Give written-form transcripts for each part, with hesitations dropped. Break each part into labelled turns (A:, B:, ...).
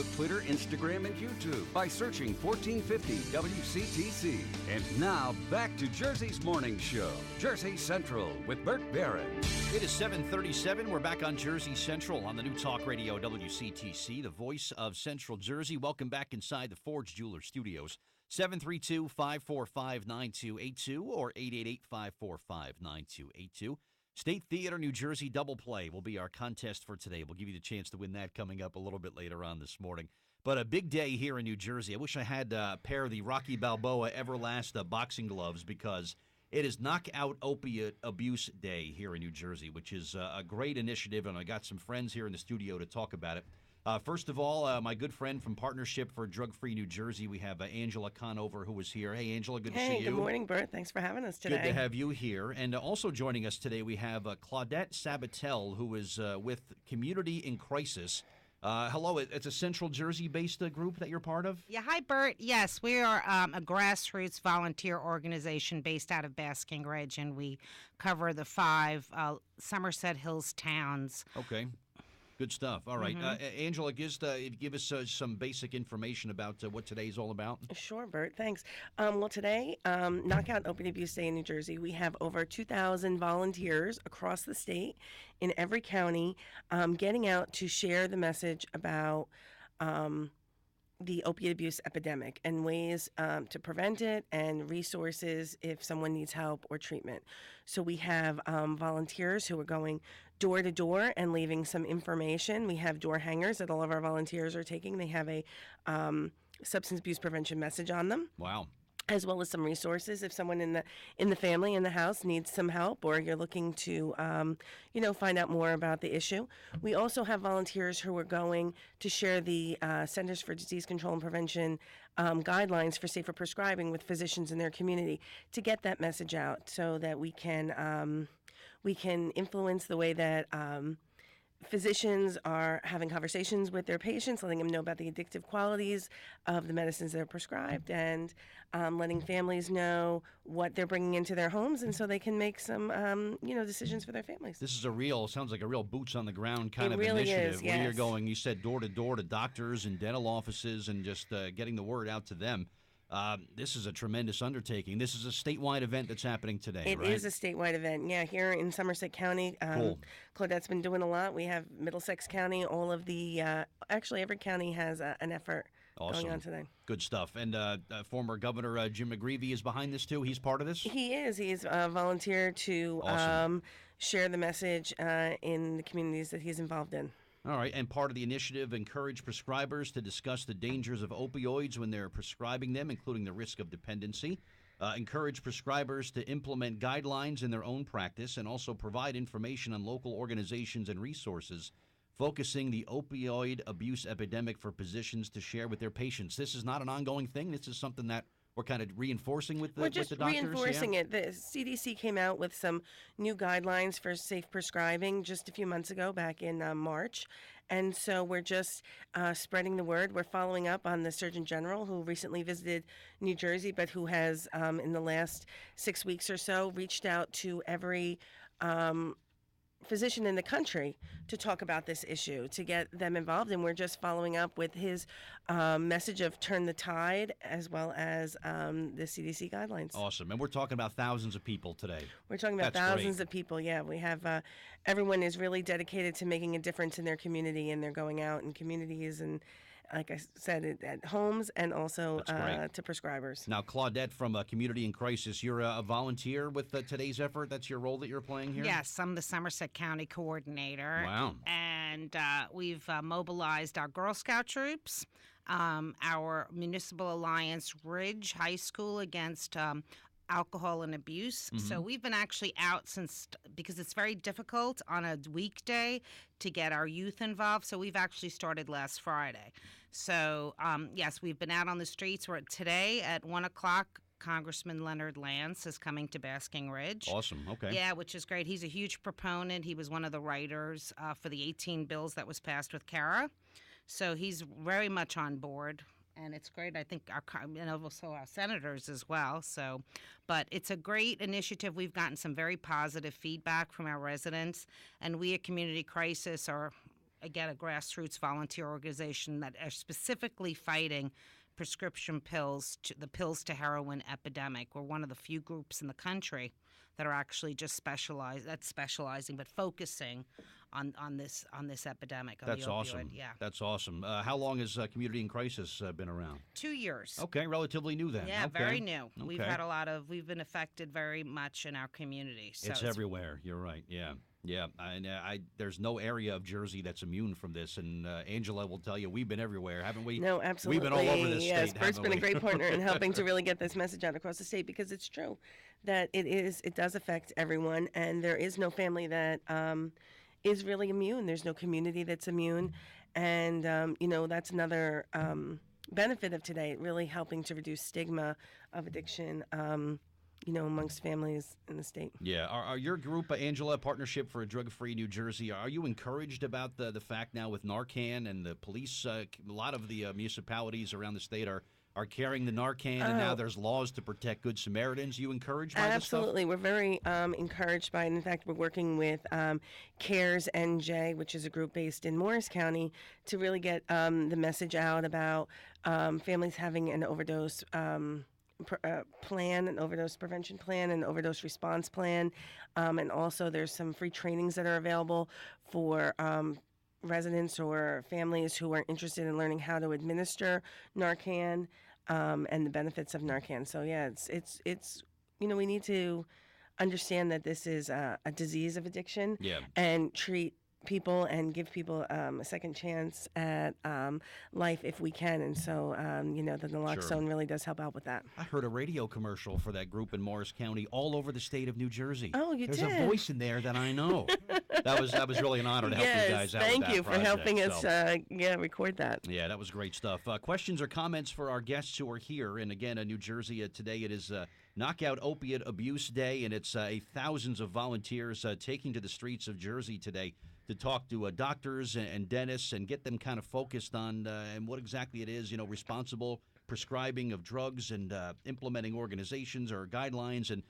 A: Twitter, Instagram, and YouTube by searching 1450 WCTC. And now, back to Jersey's Morning Show, Jersey Central with Bert Barron.
B: It is 7:37. We're back on Jersey Central on the new talk radio WCTC, the voice of Central Jersey. Welcome back inside the Forge Jeweler Studios. 732-545-9282 or 888-545-9282. State Theater, New Jersey Double Play will be our contest for today. We'll give you the chance to win that coming up a little bit later on this morning. But a big day here in New Jersey. I wish I had a pair of the Rocky Balboa Everlast boxing gloves because it is Knockout Opiate Abuse Day here in New Jersey, which is a great initiative, and I got some friends here in the studio to talk about it. First of all, my good friend from Partnership for Drug-Free New Jersey, we have Angela Conover, who is here. Hey, Angela, good to see you.
C: Hey, good morning, Bert. Thanks for having us today.
B: Good to have you here. And also joining us today, we have Claudette Sabatel, who is with Community in Crisis. Hello, it's a Central Jersey-based group that you're part of?
D: Yeah, hi, Bert. Yes, we are a grassroots volunteer organization based out of Basking Ridge, and we cover the 5 Somerset Hills towns.
B: Okay. Good stuff. All right. Angela, give us some basic information about what today's all about.
C: Sure, Bert. Thanks. Well, today, Knockout Opiate Abuse Day in New Jersey, we have over 2,000 volunteers across the state in every county getting out to share the message about the opiate abuse epidemic and ways to prevent it and resources if someone needs help or treatment. So we have volunteers who are going door to door and leaving some information. We have door hangers that all of our volunteers are taking. They have a substance abuse prevention message on them.
B: Wow.
C: As well as some resources if someone in the family, in the house, needs some help or you're looking to, find out more about the issue. We also have volunteers who are going to share the Centers for Disease Control and Prevention guidelines for safer prescribing with physicians in their community to get that message out so that we can influence the way that physicians are having conversations with their patients, letting them know about the addictive qualities of the medicines that are prescribed, and letting families know what they're bringing into their homes, and so they can make some, decisions for their families.
B: This is sounds like a real boots on the ground kind of
C: really
B: initiative.
C: Is,
B: where
C: yes.
B: you're going, you said door to door to doctors and dental offices and just getting the word out to them. This is a tremendous undertaking. This is a statewide event that's happening today, right?
C: It is a statewide event, yeah, here in Somerset County.
B: Cool.
C: Claudette's been doing a lot. We have Middlesex County, all of the, actually every county has an effort going on today.
B: Good stuff. And former Governor Jim McGreevey is behind this too? He's part of this?
C: He is. He's volunteered to share the message in the communities that he's involved in.
B: All right, and part of the initiative, encourage prescribers to discuss the dangers of opioids when they're prescribing them, including the risk of dependency. Encourage prescribers to implement guidelines in their own practice and also provide information on local organizations and resources focusing the opioid abuse epidemic for physicians to share with their patients. This is not an ongoing thing. This is something that we're kind of reinforcing with the doctors.
C: We're just reinforcing it. The CDC came out with some new guidelines for safe prescribing just a few months ago, back in March. And so we're just spreading the word. We're following up on the Surgeon General, who recently visited New Jersey, but who has, in the last 6 weeks or so, reached out to every physician in the country to talk about this issue, to get them involved. And we're just following up with his message of turn the tide, as well as the CDC guidelines.
B: Awesome. And we're talking about thousands of people today.
C: We're talking about thousands of people, yeah. We have, everyone is really dedicated to making a difference in their community, and they're going out in communities and, like I said, at homes and also to prescribers.
B: Now, Claudette from Community in Crisis, you're a volunteer with today's effort. That's your role that you're playing here?
D: Yes, I'm the Somerset County coordinator.
B: Wow.
D: And we've mobilized our Girl Scout troops, our Municipal Alliance Ridge High School against alcohol and abuse. Mm-hmm. So we've been actually out because it's very difficult on a weekday to get our youth involved. So we've actually started last Friday. So yes, we've been out on the streets. We're today at 1 o'clock. Congressman Leonard Lance is coming to Basking Ridge.
B: Awesome. Okay.
D: Yeah, which is great. He's a huge proponent. He was one of the writers for the 18 bills that was passed with CARA. So he's very much on board. And it's great. I think also our senators as well. So, but it's a great initiative. We've gotten some very positive feedback from our residents, and we at Community Crisis are again, a grassroots volunteer organization that are specifically fighting prescription pills, the pills to heroin epidemic. We're one of the few groups in the country that are actually just specializing, but focusing on this epidemic.
B: That's
D: the opioid.
B: awesome.
D: Yeah.
B: That's awesome. How long has Community in Crisis been around?
D: 2 years.
B: Okay, relatively new then.
D: Yeah,
B: Okay.
D: very new.
B: Okay.
D: We've been affected very much in our community. So
B: It's everywhere. You're right. Yeah. Yeah, and there's no area of Jersey that's immune from this. And Angela will tell you, we've been everywhere, haven't we?
C: No, absolutely.
B: We've been all over this
C: yes,
B: state.
C: Bert's been a
B: haven't we?
C: great partner in helping to really get this message out across the state, because it's true that it does affect everyone, and there is no family that is really immune. There's no community that's immune, and that's another benefit of today, really helping to reduce stigma of addiction. Amongst families in the state.
B: Yeah. Are your group, Angela, Partnership for a Drug-Free New Jersey, are you encouraged about the fact now with Narcan and the police, a lot of the municipalities around the state are carrying the Narcan, and now there's laws to protect Good Samaritans? You encouraged by this stuff?
C: Absolutely. We're very encouraged by it. In fact, we're working with CARES NJ, which is a group based in Morris County, to really get the message out about families having an overdose plan, an overdose prevention plan, an overdose response plan, and also there's some free trainings that are available for residents or families who are interested in learning how to administer Narcan and the benefits of Narcan. So yeah, it's we need to understand that this is a disease of addiction, and treat people and give people a second chance at life if we can. And so, the naloxone really does help out with that.
B: I heard a radio commercial for that group in Morris County all over the state of New Jersey.
C: Oh, you
B: There's
C: did?
B: a voice in there that I know. That was really an honor to help you guys out with
C: thank
B: that
C: you for
B: project,
C: helping
B: so.
C: us record that.
B: Yeah, that was great stuff. Questions or comments for our guests who are here? And again, New Jersey, today it is Knockout Opiate Abuse Day, and it's thousands of volunteers taking to the streets of Jersey today to talk to doctors and dentists and get them kind of focused on and what exactly it is, responsible prescribing of drugs, and implementing organizations or guidelines, and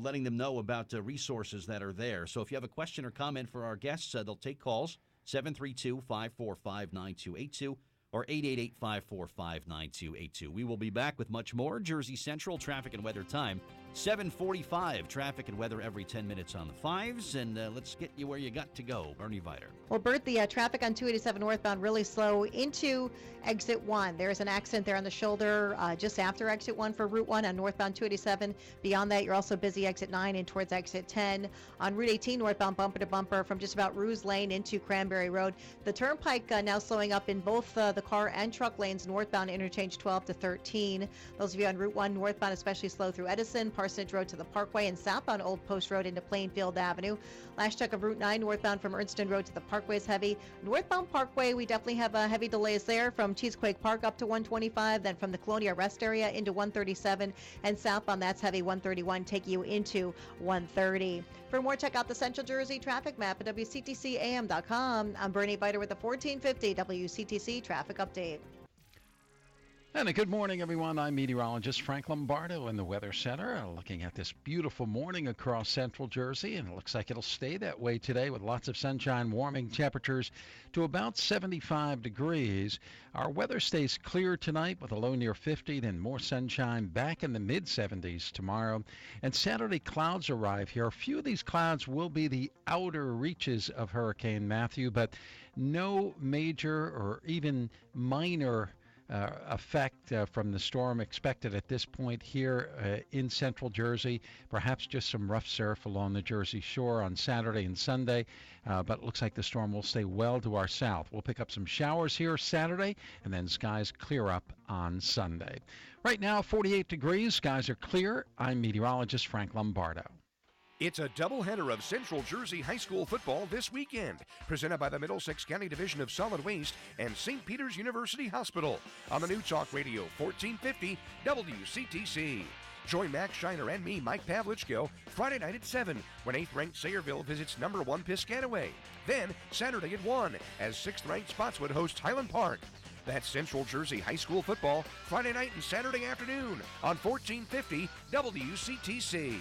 B: letting them know about resources that are there. So if you have a question or comment for our guests, they'll take calls, 732-545-9282 or 888-545-9282. We will be back with much more Jersey Central traffic and weather time. 7:45, traffic and weather every 10 minutes on the fives, and let's get you where you got to go. Bernie Viter.
E: Well, Bert, the traffic on 287 northbound really slow into exit 1. There's an accident there on the shoulder just after exit 1 for Route 1 on northbound 287. Beyond that, you're also busy exit 9 and towards exit 10. On Route 18 northbound, bumper to bumper from just about Ruse Lane into Cranberry Road. The turnpike now slowing up in both the car and truck lanes northbound, interchange 12 to 13. Those of you on Route 1 northbound especially slow through Edison, Parsonage Road to the Parkway, and southbound Old Post Road into Plainfield Avenue. Last check of Route 9 northbound from Ernston Road to the Parkway is heavy. Northbound Parkway, we definitely have heavy delays there from Cheesequake Park up to 125, then from the Colonia Rest Area into 137, and southbound that's heavy 131 taking you into 130. For more, check out the Central Jersey traffic map at WCTCAM.com. I'm Bernie Viter with the 1450 WCTC traffic update.
F: And a good morning, everyone. I'm meteorologist Frank Lombardo in the Weather Center, looking at this beautiful morning across central Jersey, and it looks like it'll stay that way today with lots of sunshine, warming temperatures to about 75 degrees. Our weather stays clear tonight with a low near 50, then more sunshine back in the mid-70s tomorrow. And Saturday, clouds arrive here. A few of these clouds will be the outer reaches of Hurricane Matthew, but no major or even minor effect from the storm expected at this point here in central Jersey. Perhaps just some rough surf along the Jersey shore on Saturday and Sunday, but it looks like the storm will stay well to our south. We'll pick up some showers here Saturday, and then skies clear up on Sunday. Right now, 48 degrees. Skies are clear. I'm meteorologist Frank Lombardo.
G: It's a doubleheader of Central Jersey High School football this weekend, presented by the Middlesex County Division of Solid Waste and St. Peter's University Hospital on the new Talk Radio 1450 WCTC. Join Max Shiner and me, Mike Pavlichko, Friday night at 7 when 8th-ranked Sayreville visits number 1 Piscataway. Then Saturday at 1 as 6th-ranked Spotswood hosts Highland Park. That's Central Jersey High School football Friday night and Saturday afternoon on 1450 WCTC.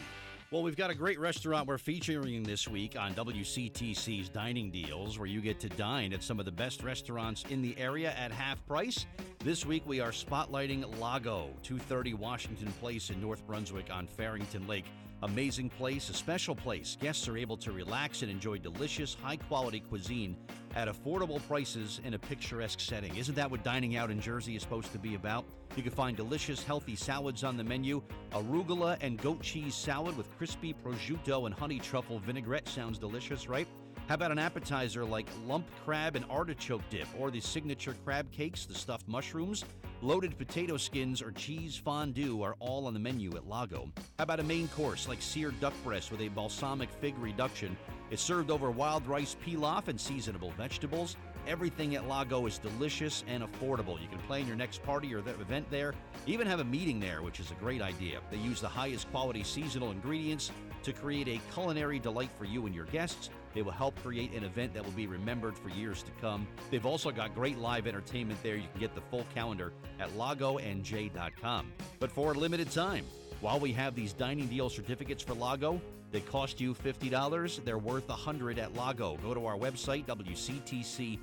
B: Well, we've got a great restaurant we're featuring this week on WCTC's Dining Deals, where you get to dine at some of the best restaurants in the area at half price. This week, we are spotlighting Lago, 230 Washington Place in North Brunswick on Farrington Lake. Amazing place, a special place. Guests are able to relax and enjoy delicious, high-quality cuisine at affordable prices in a picturesque setting. Isn't that what dining out in Jersey is supposed to be about? You can find delicious, healthy salads on the menu. Arugula and goat cheese salad with crispy prosciutto and honey truffle vinaigrette. Sounds delicious, right? How about an appetizer like lump crab and artichoke dip, or the signature crab cakes, the stuffed mushrooms, loaded potato skins, or cheese fondue are all on the menu at Lago. How about a main course like seared duck breast with a balsamic fig reduction? It's served over wild rice pilaf and seasonable vegetables. Everything at Lago is delicious and affordable. You can plan your next party or event there, even have a meeting there, which is a great idea. They use the highest quality seasonal ingredients to create a culinary delight for you and your guests. They will help create an event that will be remembered for years to come. They've also got great live entertainment there. You can get the full calendar at lagonj.com. But for a limited time, while we have these dining deal certificates for Lago, they cost you $50. They're worth $100 at Lago. Go to our website, WCTCAM.com.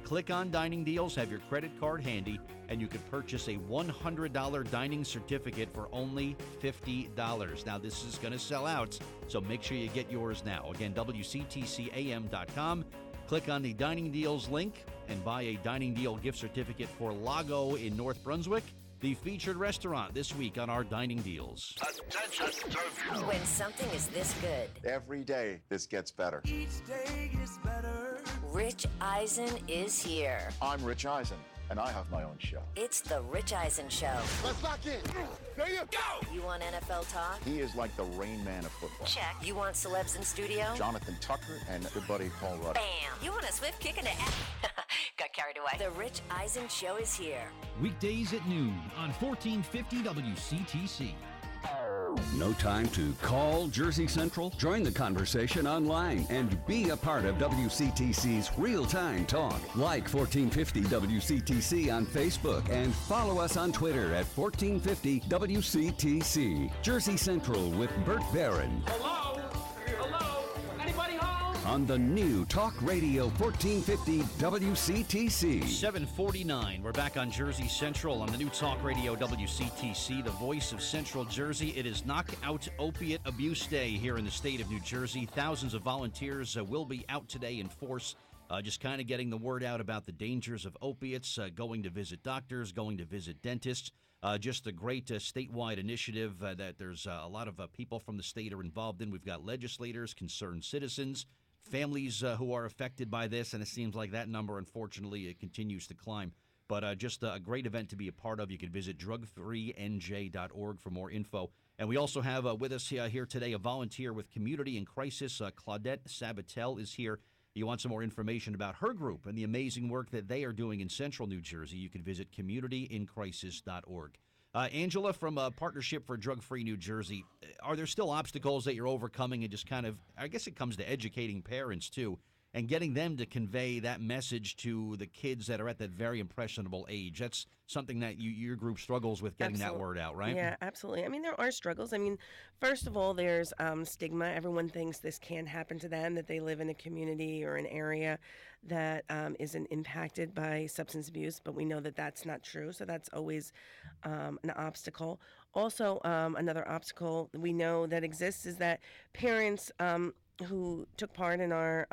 B: Click on Dining Deals, have your credit card handy, and you can purchase a $100 dining certificate for only $50. Now, this is going to sell out, so make sure you get yours now. Again, WCTCAM.com. Click on the Dining Deals link and buy a Dining Deal gift certificate for Lago in North Brunswick, the featured restaurant this week on our Dining Deals.
H: When something is this good,
I: every day this gets better.
H: each day gets better. Rich Eisen is here.
I: I'm Rich Eisen, and I have my own show.
H: It's the Rich Eisen Show.
I: Let's lock in. There you go.
H: You want NFL talk?
I: He is like the Rain Man of football.
H: Check. You want celebs in studio?
I: Jonathan Tucker and good buddy Paul Rudd.
H: Bam. You want a swift kick in the Got carried away. The Rich Eisen Show is here.
J: Weekdays at noon on 1450 WCTC.
A: No time to call Jersey Central? Join the conversation online and be a part of WCTC's real-time talk. Like 1450 WCTC on Facebook and follow us on Twitter at 1450 WCTC. Jersey Central with Bert Barron.
K: Hello? Hello? Anybody home?
A: On the new Talk Radio 1450 WCTC.
B: 749. We're back on Jersey Central on the new Talk Radio WCTC, the voice of Central Jersey. It is Knockout Opiate Abuse Day here in the state of New Jersey. Thousands of volunteers will be out today in force, just kind of getting the word out about the dangers of opiates, going to visit doctors, going to visit dentists. Just a great statewide initiative that there's a lot of people from the state are involved in. We've got legislators, concerned citizens, families who are affected by this, and it seems like that number, unfortunately, it continues to climb. But just a great event to be a part of. You can visit drugfreenj.org for more info. And we also have with us here today a volunteer with Community in Crisis. Claudette Sabatel is here. You want some more information about her group and the amazing work that they are doing in central New Jersey, you can visit communityincrisis.org. Angela, from Partnership for Drug-Free New Jersey, are there still obstacles that you're overcoming and just kind of, I guess it comes to educating parents too, and getting them to convey that message to the kids that are at that very impressionable age? That's something that your group struggles with, getting that word out, right?
C: Yeah, absolutely. I mean, there are struggles. I mean, first of all, there's stigma. Everyone thinks this can happen to them, that they live in a community or an area that isn't impacted by substance abuse, but we know that that's not true. So that's always an obstacle. Also, another obstacle we know that exists is that parents who took part in our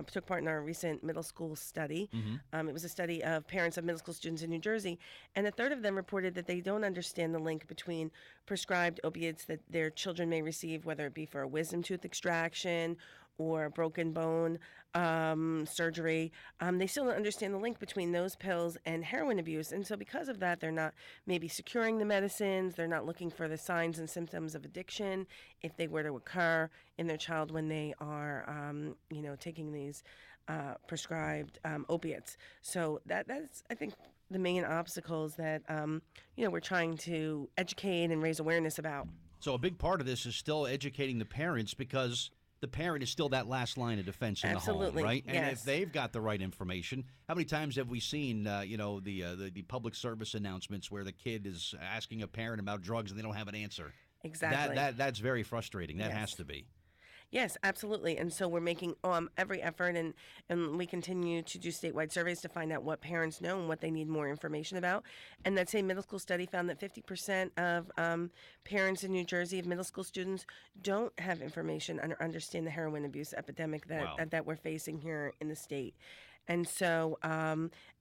C: took part in our recent middle school study. It was a study of parents of middle school students in New Jersey, and a third of them reported that they don't understand the link between prescribed opiates that their children may receive, whether it be for a wisdom tooth extraction or broken bone surgery. They still don't understand the link between those pills and heroin abuse. And so because of that, they're not maybe securing the medicines. They're not looking for the signs and symptoms of addiction if they were to occur in their child when they are, taking these prescribed opiates. So that's, I think, the main obstacles that, we're trying to educate and raise awareness about.
B: So a big part of this is still educating the parents, because the parent is still that last line of defense in
C: Absolutely.
B: the home, right? And
C: Yes.
B: if they've got the right information, how many times have we seen, the public service announcements where the kid is asking a parent about drugs and they don't have an answer?
C: Exactly.
B: That's very frustrating. That has
C: Yes.
B: to be.
C: Yes, absolutely. And so we're making every effort, and we continue to do statewide surveys to find out what parents know and what they need more information about. And that same middle school study found that 50% of parents in New Jersey of middle school students don't have information or understand the heroin abuse epidemic
B: Wow.
C: that we're facing here in the state. And so,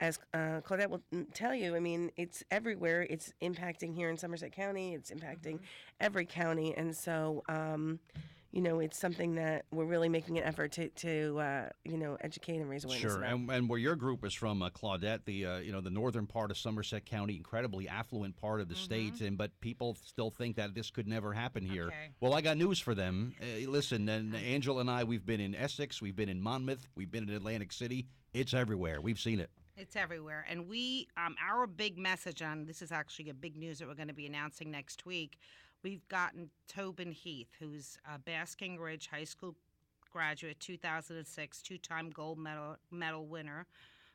C: as Claudette will tell you, I mean, it's everywhere. It's impacting here in Somerset County. It's impacting every county. And so, it's something that we're really making an effort to educate and raise awareness
B: Sure,
C: about.
B: and where your group is from, Claudette, the northern part of Somerset County, incredibly affluent part of the state, but people still think that this could never happen here.
D: Okay.
B: Well, I got news for them. Listen, and Angela and I, we've been in Essex, we've been in Monmouth, we've been in Atlantic City. It's everywhere. We've seen it.
D: It's everywhere. And we, our big message on this is actually a big news that we're going to be announcing next week. We've gotten Tobin Heath, who's a Basking Ridge High School graduate, 2006, two-time gold medal winner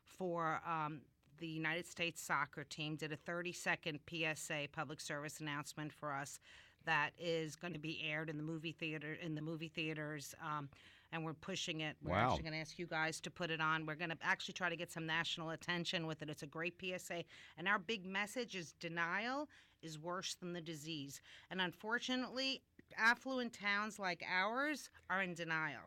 D: for the United States soccer team, did a 30-second PSA, public service announcement for us that is going to be aired in the movie theaters. And we're pushing it. We're
B: Wow.
D: actually going to ask you guys to put it on. We're going to actually try to get some national attention with it. It's a great PSA. And our big message is denial is worse than the disease. And unfortunately, affluent towns like ours are in denial.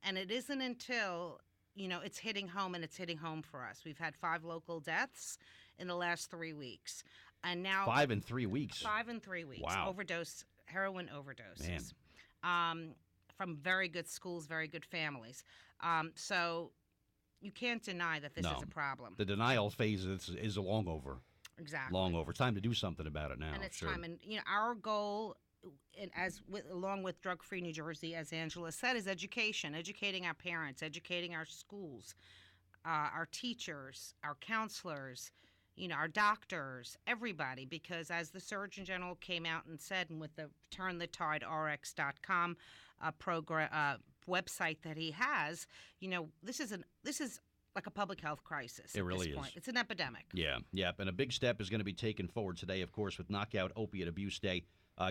D: And it isn't until, it's hitting home, and it's hitting home for us. We've had 5 local deaths in the last 3 weeks. And now
B: 5 in 3 weeks.
D: 5 in 3 weeks.
B: Wow.
D: Heroin overdoses. From very good schools, very good families. So you can't deny that this is a problem.
B: The denial phase is long over.
D: Exactly.
B: Long over. Time to do something about it now.
D: And it's
B: sure.
D: time. And our goal, along with Drug Free New Jersey, as Angela said, is education. Educating our parents, educating our schools, our teachers, our counselors, our doctors, everybody, because as the Surgeon General came out and said, and with the TurnTheTideRx.com website that he has, this is like a public health crisis.
B: It really
D: at this point.
B: is.
D: It's an epidemic.
B: Yeah. And a big step is going to be taken forward today, of course, with Knockout Opiate Abuse Day.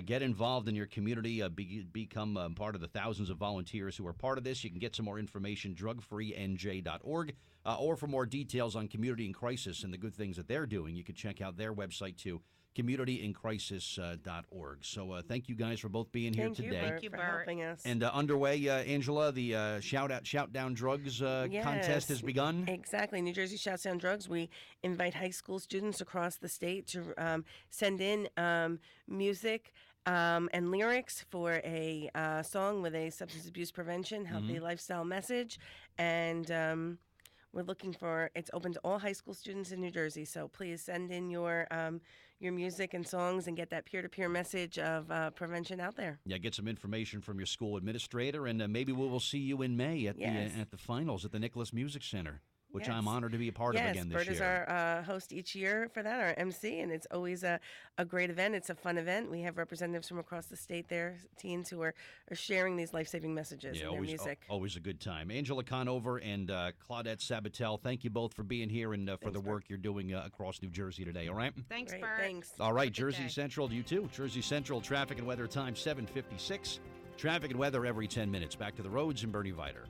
B: Get involved in your community. Become part of the thousands of volunteers who are part of this. You can get some more information, drugfreenj.org, or for more details on Community in Crisis and the good things that they're doing, you can check out their website too, communityincrisis.org. So thank you guys for both being here today.
C: Thank you, Bert, for helping us.
B: And underway, Angela, the Shout Down Drugs contest has begun.
C: Exactly. New Jersey Shouts Down Drugs. We invite high school students across the state to send in music and lyrics for a song with a substance abuse prevention, healthy lifestyle message. And we're looking for, it's open to all high school students in New Jersey. So please send in your music and songs and get that peer-to-peer message of prevention out there.
B: Yeah, get some information from your school administrator, and maybe we will see you in May at the finals at the Nicholas Music Center, which I'm honored to be a part of again this year.
C: Yes, Bert is our host each year for that, our MC, and it's always a great event. It's a fun event. We have representatives from across the state there, teens who are sharing these life-saving messages in their music.
B: Always a good time. Angela Conover and Claudette Sabatel, thank you both for being here and for the work you're doing across New Jersey today, all right?
D: Thanks,
C: Great,
D: Bert.
C: thanks.
B: All right, Jersey Central, you too. Jersey Central traffic and weather time, 7:56. Traffic and weather every 10 minutes. Back to the roads and Bernie Viter.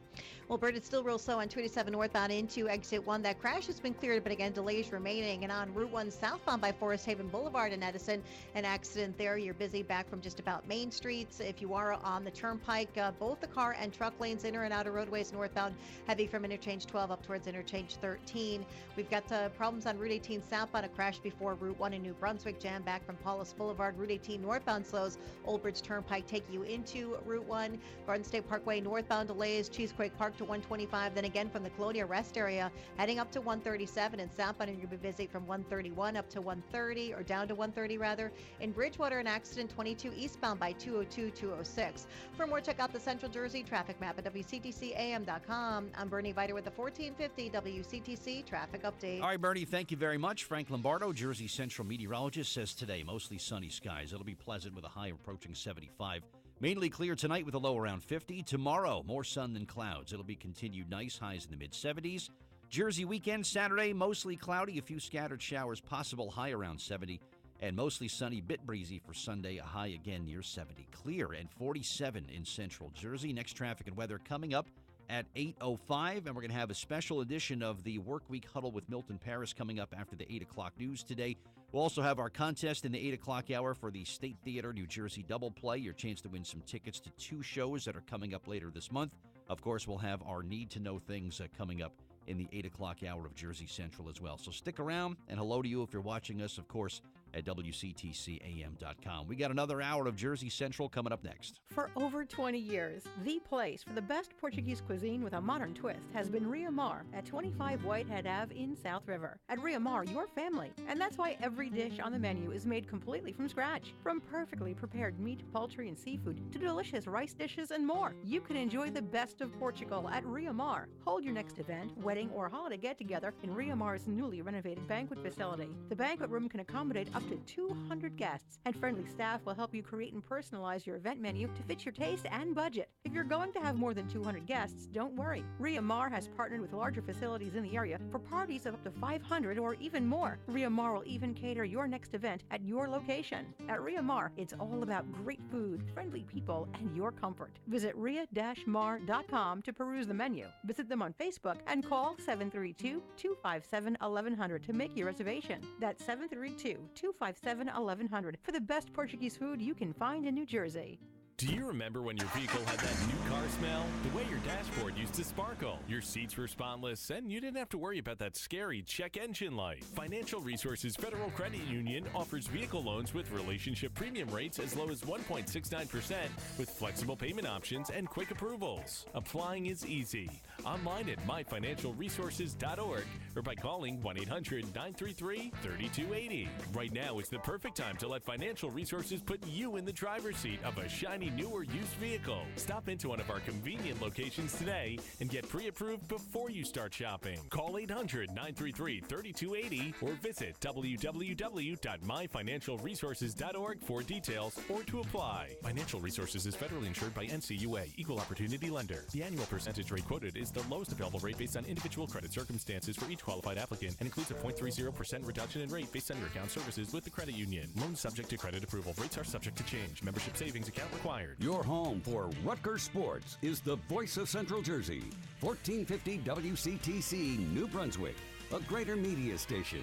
E: Well, Bert, it's still real slow on 287 northbound into exit 1. That crash has been cleared, but again, delays remaining. And on Route 1 southbound by Forest Haven Boulevard in Edison, an accident there. You're busy back from just about Main Streets. If you are on the Turnpike, both the car and truck lanes, inner and outer roadways northbound, heavy from interchange 12 up towards interchange 13. We've got problems on Route 18 southbound, a crash before Route 1 in New Brunswick, jam back from Paulus Boulevard. Route 18 northbound slows, Old Bridge Turnpike taking you into Route 1. Garden State Parkway northbound delays, Cheesequake Park to 125, then again from the Colonia Rest area heading up to 137, and southbound and you'll be busy from 131 up to 130, or down to 130 rather. In Bridgewater, an accident 22 eastbound by 202, 206. For more, check out the Central Jersey traffic map at WCTCAM.com. I'm Bernie Viter with the 1450 WCTC traffic update.
B: All right, Bernie, thank you very much. Frank Lombardo, Jersey Central meteorologist, says today mostly sunny skies. It'll be pleasant with a high approaching 75. Mainly clear tonight with a low around 50. Tomorrow, more sun than clouds. It'll be continued nice, highs in the mid-70s. Jersey weekend, Saturday, mostly cloudy, a few scattered showers possible, high around 70. and mostly sunny, bit breezy for Sunday, a high again near 70. Clear and 47 in central Jersey. Next traffic and weather coming up at 8:05, and we're going to have a special edition of the Work Week Huddle with Milton Paris coming up after the 8 o'clock news today. We'll also have our contest in the 8 o'clock hour for the State Theater New Jersey Double Play, your chance to win some tickets to 2 shows that are coming up later this month. Of course, we'll have our Need to Know Things coming up in the 8 o'clock hour of Jersey Central as well. So stick around, and hello to you if you're watching us, of course, at WCTCAM.com. We got another hour of Jersey Central coming up next.
L: For over 20 years, the place for the best Portuguese cuisine with a modern twist has been Ria Mar at 25 Whitehead Ave in South River. At Ria Mar, your family. And that's why every dish on the menu is made completely from scratch. From perfectly prepared meat, poultry, and seafood to delicious rice dishes and more. You can enjoy the best of Portugal at Ria Mar. Hold your next event, wedding, or holiday get-together in Ria Mar's newly renovated banquet facility. The banquet room can accommodate up to 200 guests, and friendly staff will help you create and personalize your event menu to fit your taste and budget. If you're going to have more than 200 guests, don't worry. Ria Mar has partnered with larger facilities in the area for parties of up to 500 or even more. Ria Mar will even cater your next event at your location. At Ria Mar, it's all about great food, friendly people, and your comfort. Visit ria-mar.com to peruse the menu. Visit them on Facebook and call 732-257-1100 to make your reservation. That's 732-257-1100 for the best Portuguese food you can find in New Jersey.
M: Do you remember when your vehicle had that new car smell? The way your dashboard used to sparkle, your seats were spotless, and you didn't have to worry about that scary check engine light. Financial Resources Federal Credit Union offers vehicle loans with relationship premium rates as low as 1.69% with flexible payment options and quick approvals. Applying is easy. Online at myfinancialresources.org or by calling 1-800-933-3280. Right now is the perfect time to let Financial Resources put you in the driver's seat of a shiny new or used vehicle. Stop into one of our convenient locations today and get pre-approved before you start shopping. Call 800-933-3280 or visit www.myfinancialresources.org for details or to apply. Financial Resources is federally insured by NCUA, Equal Opportunity Lender. The annual percentage rate quoted is the lowest available rate based on individual credit circumstances for each qualified applicant and includes a 0.30% reduction in rate based on your account services with the credit union. Loans subject to credit approval. Rates are subject to change. Membership savings account required.
A: Your home for Rutgers Sports is the voice of Central Jersey. 1450 WCTC, New Brunswick, a greater media station.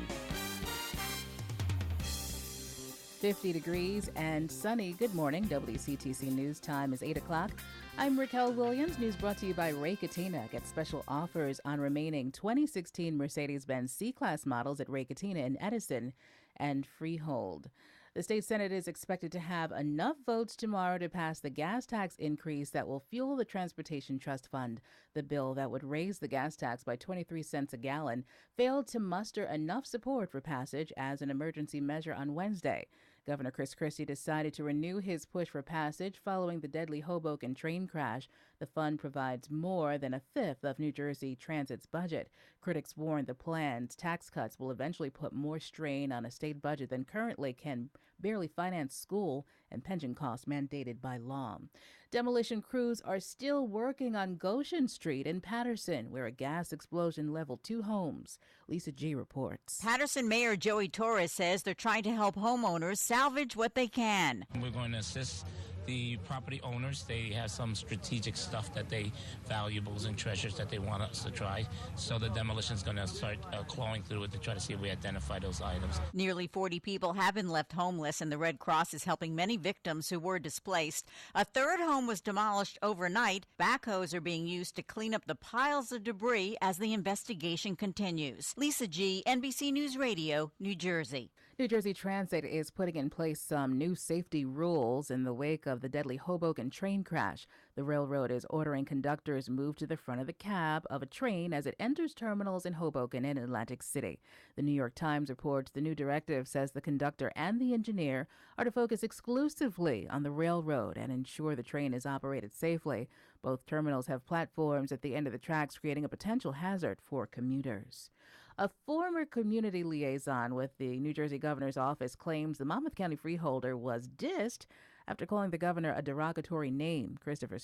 N: 50 degrees and sunny. Good morning. WCTC News Time is 8 o'clock. I'm Raquel Williams. News brought to you by Ray Katina. Get special offers on remaining 2016 Mercedes-Benz C-Class models at Ray Katina in Edison and Freehold. The state Senate is expected to have enough votes tomorrow to pass the gas tax increase that will fuel the Transportation Trust Fund. The bill that would raise the gas tax by 23 cents a gallon failed to muster enough support for passage as an emergency measure on Wednesday. Governor Chris Christie decided to renew his push for passage following the deadly Hoboken train crash. The fund provides more than a fifth of New Jersey Transit's budget. Critics warn the planned tax cuts will eventually put more strain on a state budget than currently can barely finance school and pension costs mandated by law. Demolition crews are still working on Goshen Street in Patterson, where a gas explosion leveled 2 homes. Lisa G. reports.
O: Patterson Mayor Joey Torres says they're trying to help homeowners salvage what they can.
P: We're going to assist the property owners. They have some strategic stuff that valuables and treasures that they want us to try. So the demolition is going to start clawing through it to try to see if we identify those items.
O: Nearly 40 people have been left homeless, and the Red Cross is helping many victims who were displaced. A third home was demolished overnight. Backhoes are being used to clean up the piles of debris as the investigation continues. Lisa G., NBC News Radio, New Jersey.
N: New Jersey Transit is putting in place some new safety rules in the wake of the deadly Hoboken train crash. The railroad is ordering conductors move to the front of the cab of a train as it enters terminals in Hoboken and Atlantic City. The New York Times reports the new directive says the conductor and the engineer are to focus exclusively on the railroad and ensure the train is operated safely. Both terminals have platforms at the end of the tracks, creating a potential hazard for commuters. A former community liaison with the New Jersey governor's office claims the Monmouth County freeholder was dissed after calling the governor a derogatory name. Christopher